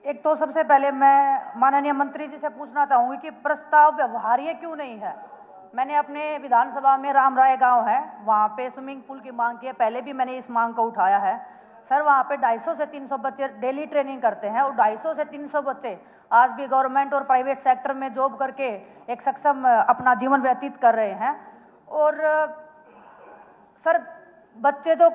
एक तो सबसे पहले मैं माननीय मंत्री जी से पूछना चाहूंगी कि प्रस्ताव व्यवहार्य क्यों नहीं है। मैंने अपने विधानसभा में रामराय गांव है, वहां पे स्विमिंग पूल की मांग की है, पहले भी मैंने इस मांग को उठाया है। सर वहां पे 250 से 300 बच्चे डेली ट्रेनिंग करते हैं और 250 से 300 बच्चे आज भी गवर्नमेंट और प्राइवेट सेक्टर में जॉब करके एक सक्षम अपना जीवन व्यतीत कर रहे हैं। और सर बच्चे जो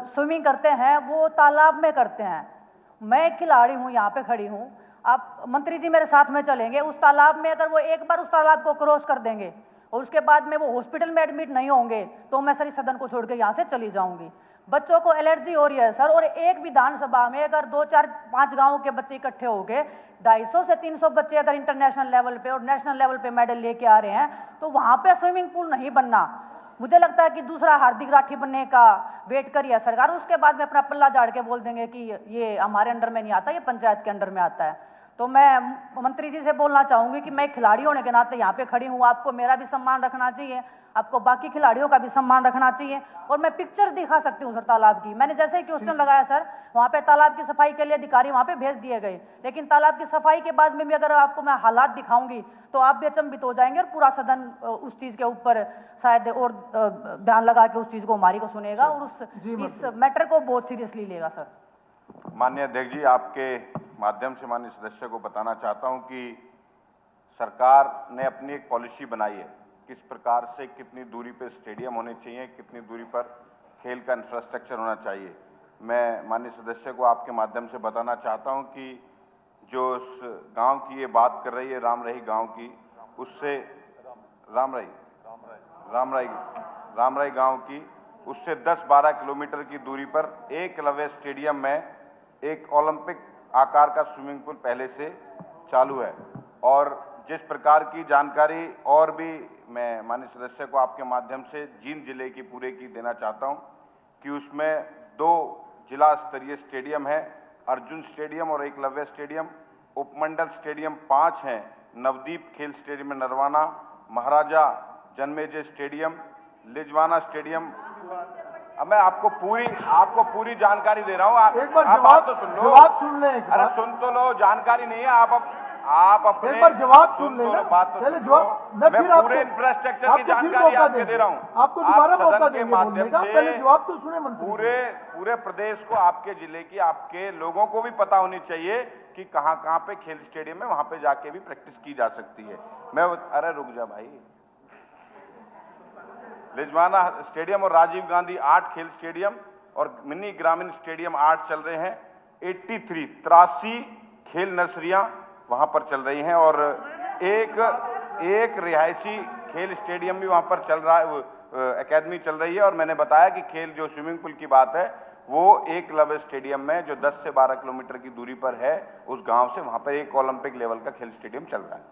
स्विमिंग करते हैं वो तालाब में करते हैं। मैं एक खिलाड़ी हूँ, यहाँ पे खड़ी हूँ, आप मंत्री जी मेरे साथ में चलेंगे उस तालाब में, अगर वो एक बार उस तालाब को क्रॉस कर देंगे और उसके बाद में वो हॉस्पिटल में एडमिट नहीं होंगे तो मैं सर इस सदन को छोड़ के यहाँ से चली जाऊंगी। बच्चों को एलर्जी हो रही है सर, और एक विधानसभा में अगर 2, 4, 5 गांवों के बच्चे इकट्ठे हो गए, 250 से 300 बच्चे अगर इंटरनेशनल लेवल पे और नेशनल लेवल पे मेडल लेके आ रहे हैं तो वहां पे स्विमिंग पूल नहीं बनना। मुझे लगता है कि दूसरा हार्दिक राठी बनने का वेट करिए सरकार, उसके बाद में अपना पल्ला झाड़ के बोल देंगे कि ये हमारे अंडर में नहीं आता, ये पंचायत के अंडर में आता है। तो मैं मंत्री जी से बोलना चाहूंगी कि मैं खिलाड़ी होने के नाते यहाँ पे खड़ी हूँ, आपको मेरा भी सम्मान रखना चाहिए, आपको बाकी खिलाड़ियों का भी सम्मान रखना चाहिए। और मैं पिक्चर्स दिखा सकती हूँ सर तालाब की, मैंने जैसे ही क्वेश्चन लगाया सर वहाँ पे तालाब की सफाई के लिए अधिकारी वहाँ पे भेज दिए गए, लेकिन तालाब की सफाई के बाद में भी अगर आपको मैं हालात दिखाऊंगी तो आप भी अचंभित हो जाएंगे और पूरा सदन उस चीज के ऊपर शायद और ध्यान लगा के उस चीज को हमारी को सुनेगा और इस मैटर को बहुत सीरियसली लेगा। सर माननीय अध्यक्ष जी, आपके माध्यम से माननीय सदस्य को बताना चाहता हूं कि सरकार ने अपनी एक पॉलिसी बनाई है, किस प्रकार से कितनी दूरी पर स्टेडियम होने चाहिए, कितनी दूरी पर खेल का इंफ्रास्ट्रक्चर होना चाहिए। मैं माननीय सदस्य को आपके माध्यम से बताना चाहता हूं कि जो उस गांव की ये बात कर रही है, रामरही गांव की, उससे रामराई गांव की उससे 10-12 किलोमीटर की दूरी पर एकलव्य स्टेडियम में एक ओलंपिक आकार का स्विमिंग पूल पहले से चालू है। और जिस प्रकार की जानकारी और भी मैं माननीय सदस्य को आपके माध्यम से जींद जिले की पूरे की देना चाहता हूं कि उसमें 2 जिला स्तरीय स्टेडियम है, अर्जुन स्टेडियम और एकलव्य स्टेडियम, उपमंडल स्टेडियम 5 हैं, नवदीप खेल स्टेडियम में नरवाना, महाराजा जन्मेजय स्टेडियम, लिजवाना स्टेडियम। अब मैं आपको पूरी जानकारी दे रहा हूं, आप एक बार जवाब तो सुन लो। जवाब सुन ले। अरे सुन तो लो, जानकारी नहीं है, आप अपने एक बार जवाब सुन लेना, बात तो पहले जवाब मैं पूरे इंफ्रास्ट्रक्चर की जानकारी आपको दे रहा हूं। आपको दोबारा मौका देंगे बोलने का, पहले जवाब तो सुने मंत्री। पूरे प्रदेश को, आपके जिले की, आपके लोगों को भी पता होनी चाहिए कि कहां पे खेल स्टेडियम है, वहां पे जाके भी प्रैक्टिस की जा सकती है। अरे रुक जा भाई। लिजवाना स्टेडियम और राजीव गांधी 8 खेल स्टेडियम और मिनी ग्रामीण स्टेडियम 8 चल रहे हैं। 83 खेल नर्सरियां वहां पर चल रही हैं और एक रिहायशी खेल स्टेडियम भी वहां पर चल रहा है, एकेडमी चल रही है। और मैंने बताया कि खेल जो स्विमिंग पूल की बात है वो एकलव्य स्टेडियम में जो 10 से 12 किलोमीटर की दूरी पर है उस गांव से, वहां पर एक ओलंपिक लेवल का खेल स्टेडियम चल रहा है।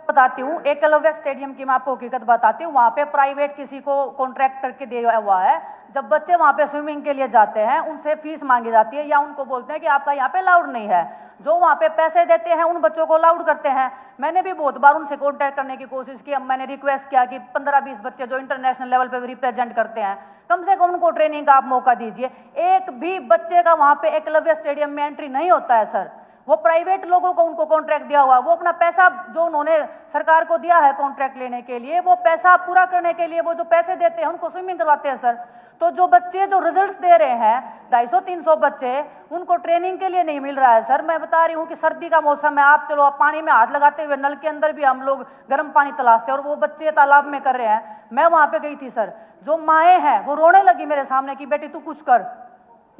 बताती हूँ, एकलव्य स्टेडियम की मैं आपको हकीकत बताती हूँ, वहां पे प्राइवेट किसी को कॉन्ट्रैक्ट करके दिया हुआ है। जब बच्चे वहां पे स्विमिंग के लिए जाते हैं उनसे फीस मांगी जाती है या उनको बोलते हैं कि आपका यहाँ पे अलाउड नहीं है। जो वहां पे पैसे देते हैं उन बच्चों को अलाउड करते हैं। मैंने भी बहुत बार उनसे कॉन्टैक्ट करने की कोशिश की, मैंने रिक्वेस्ट किया कि 15-20 बच्चे जो इंटरनेशनल लेवल पे रिप्रेजेंट करते हैं, कम से कम उनको ट्रेनिंग का आप मौका दीजिए। एक भी बच्चे का वहां पे एकलव्य स्टेडियम में एंट्री नहीं होता है सर। वो प्राइवेट लोगों को उनको कॉन्ट्रैक्ट दिया हुआ, वो अपना पैसा जो उन्होंने सरकार को दिया है कॉन्ट्रैक्ट लेने के लिए, वो पैसा पूरा करने के लिए वो जो पैसे देते हैं उनको स्विमिंग करवाते हैं सर। तो जो बच्चे जो रिजल्ट्स दे रहे हैं 250-300 बच्चे, उनको ट्रेनिंग के लिए नहीं मिल रहा है सर। मैं बता रही हूँ कि सर्दी का मौसम है, आप चलो आप पानी में हाथ लगाते हुए नल के अंदर भी हम लोग गर्म पानी तलाशते हैं और वो बच्चे तालाब में कर रहे हैं। मैं वहां पे गई थी सर, जो माएँ हैं वो रोने लगी मेरे सामने कि बेटी तू कुछ कर।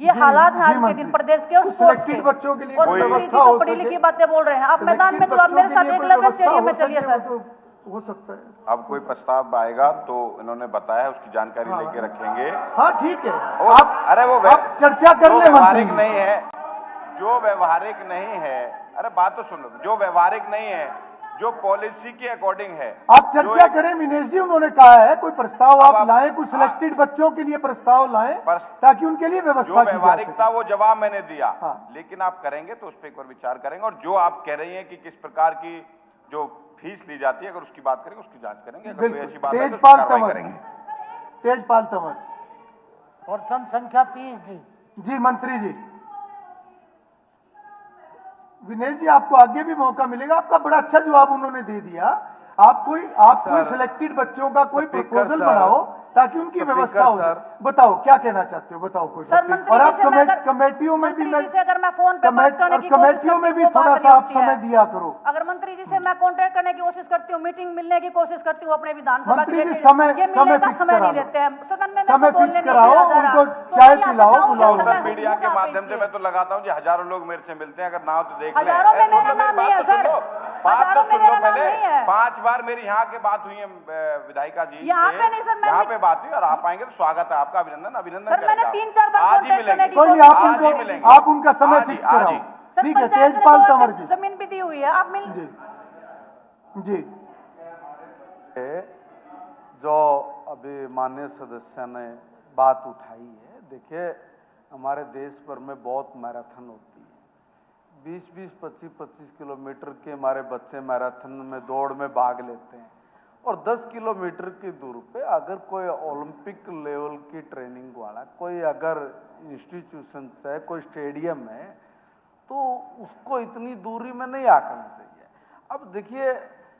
ये हालात हैं आज के दिन प्रदेश के और सिलेक्टेड बच्चों के लिए और व्यवस्था हो पढ़ी लिखी बातें बोल रहे हैं। आप मैदान में, तो आप मेरे साथ एकलव्य स्टेडियम में चलिए सर। हो सकता है अब कोई प्रस्ताव आएगा तो इन्होंने बताया उसकी जानकारी लेके रखेंगे। हाँ ठीक है, आप चर्चा कर ले। व्यवहारिक नहीं है, जो व्यवहारिक नहीं है, अरे बात तो सुन लो, जो व्यवहारिक नहीं है, जो पॉलिसी के अकॉर्डिंग है, आप चर्चा करें। मिनेश जी उन्होंने कहा है कोई प्रस्ताव आप लाएं, कुछ सिलेक्टेड बच्चों के लिए प्रस्ताव लाएं ताकि उनके लिए व्यवस्था की जा सके। व्यवहारिकता वो जवाब मैंने दिया। हाँ। लेकिन आप करेंगे तो उस पर एक बार विचार करेंगे। और जो आप कह रही हैं कि किस प्रकार की जो फीस ली जाती है, अगर उसकी बात करेंगे उसकी जांच करेंगे। अगर कोई ऐसी बात है तो कार्रवाई करेंगे। तेजपाल तंवर और संख्या 30 जी। जी मंत्री जी। विनेश जी आपको आगे भी मौका मिलेगा, आपका बड़ा अच्छा जवाब उन्होंने दे दिया। आप कोई सिलेक्टेड बच्चों का कोई प्रपोजल बनाओ ताकि उनकी व्यवस्था हो। बताओ क्या कहना चाहते हो, बताओ कोई। और आप कमेटियों में भी अगर मैं फोन पे बात करने की कमेटियों में भी थोड़ा सा आप समय दिया करो। अगर मंत्री जी से मैं कांटेक्ट करने की कोशिश करती हूँ, मीटिंग मिलने की कोशिश करती हूँ अपने विधानसभा मंत्री जी समय फिक्स कराओ, देते हैं सदन में, समय फिक्स कराओ, उनको चाय पिलाओ बुलाओ। मीडिया के माध्यम से मैं तो लगाता हूँ जी, हजारों लोग मेरे से मिलते हैं, अगर ना हो तो देख लें। हजारों में मेरा नाम नहीं है सर, बात तो सुन लो पहले। 5 बार मेरी यहाँ के बात हुई है विधायिका जी, यहाँ पे नहीं सर, यहाँ पे बात हुई और आप आएंगे तो स्वागत है आपका, अभिनंदन सर। मैंने 3-4 बार आज ही मिलेंगे, कोई आप उनका समय फिक्स कराओ। ठीक है, तेजपाल तंवर जी, जमीन भी दी हुई है, आप मिल जी। जो अभी माननीय सदस्य ने बात उठाई है, देखिए हमारे देश भर में बहुत मैराथन होती है, 20-20, 25-25 किलोमीटर के हमारे बच्चे मैराथन में दौड़ में भाग लेते हैं। और 10 किलोमीटर की दूर पे अगर कोई ओलंपिक लेवल की ट्रेनिंग वाला कोई अगर इंस्टीट्यूशन है, कोई स्टेडियम है, तो उसको इतनी दूरी में नहीं आकर चाहिए। अब देखिए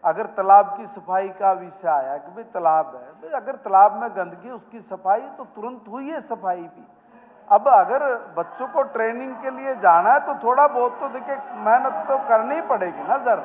अगर तालाब की सफाई का विषय आया कि भाई तालाब है, भाई अगर तालाब में गंदगी उसकी सफाई तो तुरंत हुई है सफाई भी। अब अगर बच्चों को ट्रेनिंग के लिए जाना है तो थोड़ा बहुत तो देखिए मेहनत तो करनी पड़ेगी ना सर।